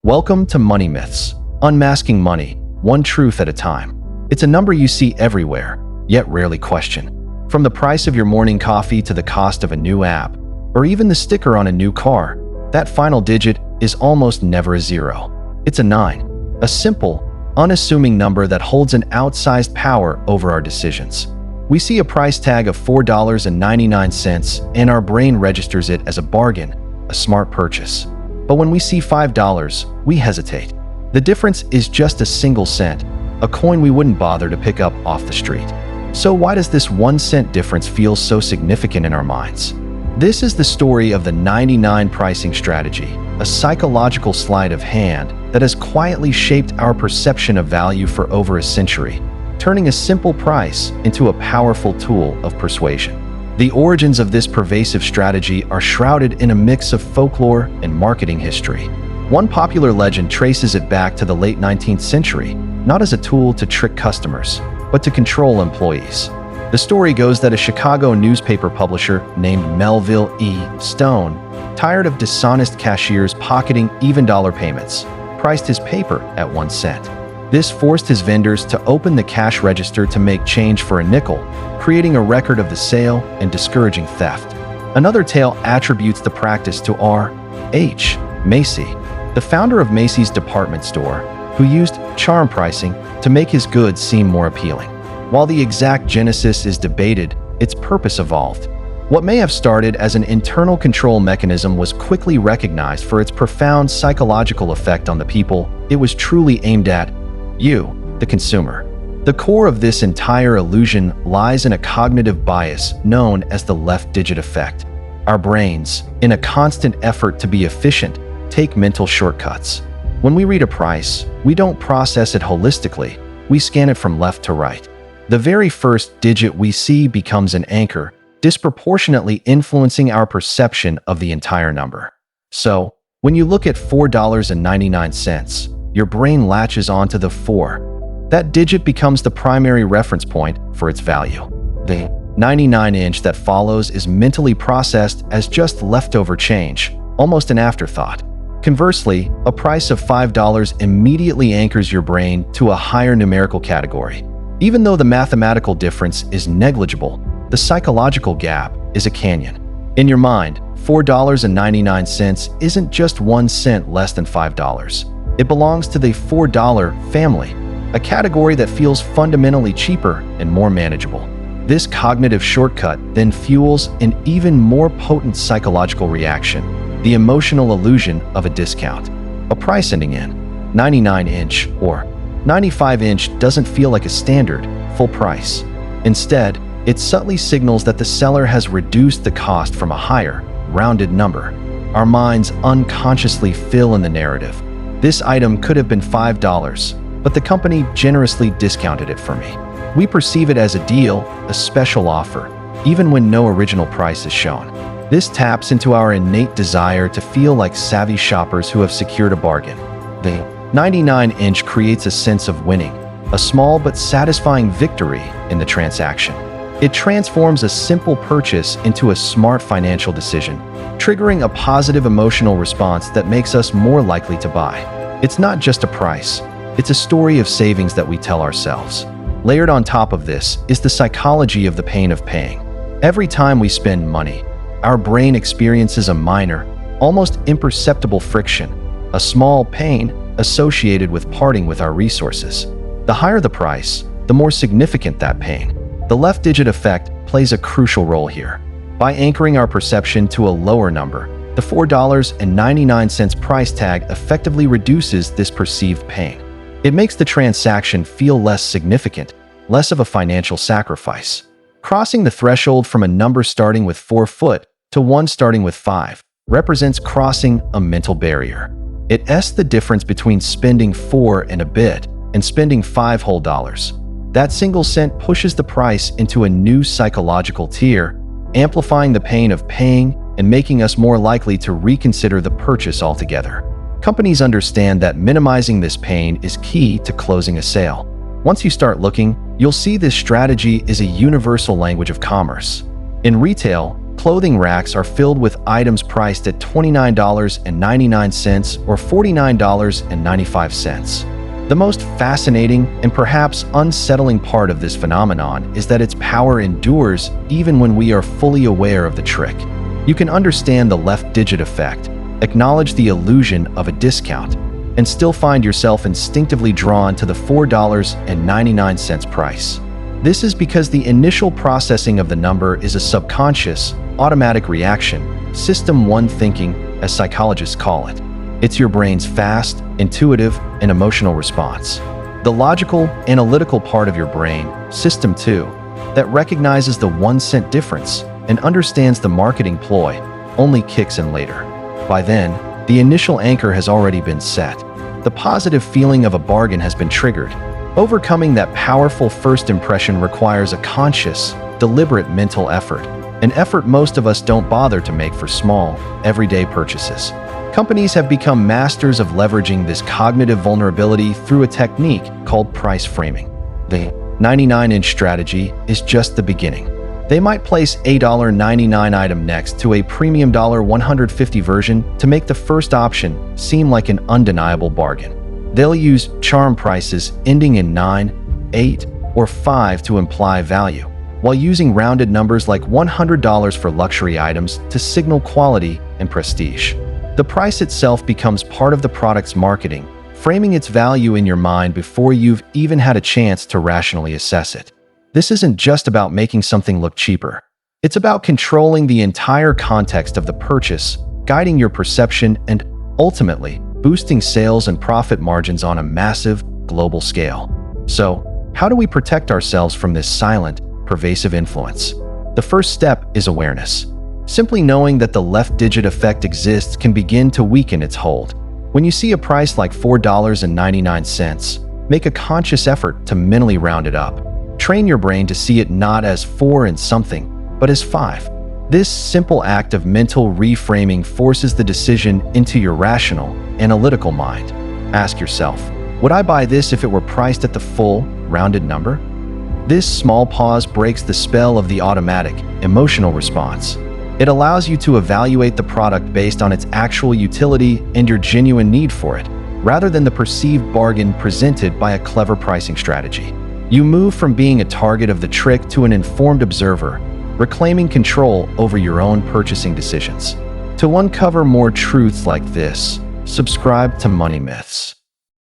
Welcome to Money Myths, unmasking money, one truth at a time. It's a number you see everywhere, yet rarely question. From the price of your morning coffee to the cost of a new app, or even the sticker on a new car, that final digit is almost never a zero. It's a 9, a simple, unassuming number that holds an outsized power over our decisions. We see a price tag of $4.99 and our brain registers it as a bargain, a smart purchase. But when we see $5, we hesitate. The difference is just a single cent, a coin we wouldn't bother to pick up off the street. So why does this 1 cent difference feel so significant in our minds? This is the story of the 99 pricing strategy, a psychological sleight of hand that has quietly shaped our perception of value for over a century, turning a simple price into a powerful tool of persuasion. The origins of this pervasive strategy are shrouded in a mix of folklore and marketing history. One popular legend traces it back to the late 19th century, not as a tool to trick customers, but to control employees. The story goes that a Chicago newspaper publisher named Melville E. Stone, tired of dishonest cashiers pocketing even dollar payments, priced his paper at 1 cent. This forced his vendors to open the cash register to make change for a nickel, creating a record of the sale and discouraging theft. Another tale attributes the practice to R.H. Macy, the founder of Macy's department store, who used charm pricing to make his goods seem more appealing. While the exact genesis is debated, its purpose evolved. What may have started as an internal control mechanism was quickly recognized for its profound psychological effect on the people it was truly aimed at: you, the consumer. The core of this entire illusion lies in a cognitive bias known as the left digit effect. Our brains, in a constant effort to be efficient, take mental shortcuts. When we read a price, we don't process it holistically, we scan it from left to right. The very first digit we see becomes an anchor, disproportionately influencing our perception of the entire number. So, when you look at $4.99, your brain latches onto the 4. That digit becomes the primary reference point for its value. The 99 that follows is mentally processed as just leftover change, almost an afterthought. Conversely, a price of $5 immediately anchors your brain to a higher numerical category. Even though the mathematical difference is negligible, the psychological gap is a canyon. In your mind, $4.99 isn't just 1 cent less than $5. It belongs to the $4 family, a category that feels fundamentally cheaper and more manageable. This cognitive shortcut then fuels an even more potent psychological reaction, the emotional illusion of a discount. A price ending in 99 or 95 doesn't feel like a standard, full price. Instead, it subtly signals that the seller has reduced the cost from a higher, rounded number. Our minds unconsciously fill in the narrative. This item could have been $5, but the company generously discounted it for me. We perceive it as a deal, a special offer, even when no original price is shown. This taps into our innate desire to feel like savvy shoppers who have secured a bargain. The 99 creates a sense of winning, a small but satisfying victory in the transaction. It transforms a simple purchase into a smart financial decision, triggering a positive emotional response that makes us more likely to buy. It's not just a price, it's a story of savings that we tell ourselves. Layered on top of this is the psychology of the pain of paying. Every time we spend money, our brain experiences a minor, almost imperceptible friction, a small pain associated with parting with our resources. The higher the price, the more significant that pain. The left digit effect plays a crucial role here. By anchoring our perception to a lower number, the $4.99 price tag effectively reduces this perceived pain. It makes the transaction feel less significant, less of a financial sacrifice. Crossing the threshold from a number starting with 4 to one starting with 5 represents crossing a mental barrier. It's the difference between spending 4 and a bit and spending $5 whole. That single cent pushes the price into a new psychological tier, amplifying the pain of paying and making us more likely to reconsider the purchase altogether. Companies understand that minimizing this pain is key to closing a sale. Once you start looking, you'll see this strategy is a universal language of commerce. In retail, clothing racks are filled with items priced at $29.99 or $49.95. The most fascinating and perhaps unsettling part of this phenomenon is that its power endures even when we are fully aware of the trick. You can understand the left-digit effect, acknowledge the illusion of a discount, and still find yourself instinctively drawn to the $4.99 price. This is because the initial processing of the number is a subconscious, automatic reaction, System 1 thinking, as psychologists call it. It's your brain's fast, intuitive, and emotional response. The logical, analytical part of your brain, System 2, that recognizes the 1-cent difference and understands the marketing ploy, only kicks in later. By then, the initial anchor has already been set. The positive feeling of a bargain has been triggered. Overcoming that powerful first impression requires a conscious, deliberate mental effort, an effort most of us don't bother to make for small, everyday purchases. Companies have become masters of leveraging this cognitive vulnerability through a technique called price framing. The 99-inch strategy is just the beginning. They might place a $99 item next to a premium $150 version to make the first option seem like an undeniable bargain. They'll use charm prices ending in 9, 8, or 5 to imply value, while using rounded numbers like $100 for luxury items to signal quality and prestige. The price itself becomes part of the product's marketing, framing its value in your mind before you've even had a chance to rationally assess it. This isn't just about making something look cheaper. It's about controlling the entire context of the purchase, guiding your perception, and ultimately boosting sales and profit margins on a massive, global scale. So, how do we protect ourselves from this silent, pervasive influence? The first step is awareness. Simply knowing that the left-digit effect exists can begin to weaken its hold. When you see a price like $4.99, make a conscious effort to mentally round it up. Train your brain to see it not as 4 and something, but as 5. This simple act of mental reframing forces the decision into your rational, analytical mind. Ask yourself, would I buy this if it were priced at the full, rounded number? This small pause breaks the spell of the automatic, emotional response. It allows you to evaluate the product based on its actual utility and your genuine need for it, rather than the perceived bargain presented by a clever pricing strategy. You move from being a target of the trick to an informed observer, reclaiming control over your own purchasing decisions. To uncover more truths like this, subscribe to Money Myths.